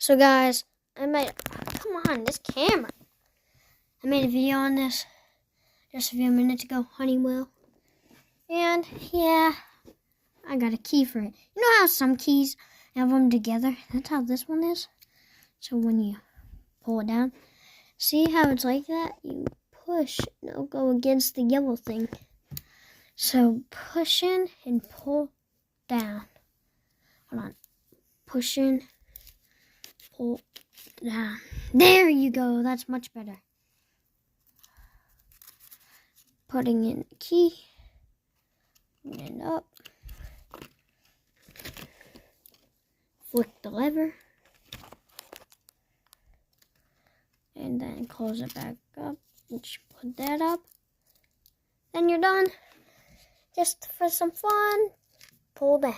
So guys, come on, this camera. I made a video on this just a few minutes ago, Honeywell. And yeah, I got a key for it. You know how some keys have them together? That's how this one is. So when you pull it down, see how it's like that? You push, and it'll go against the yellow thing. So push in and pull down. Hold on. Push in, pull down. There you go. That's much better. Putting in the key. And up. Flick the lever. And then close it back up. And put that up. Then you're done. Just for some fun, pull down.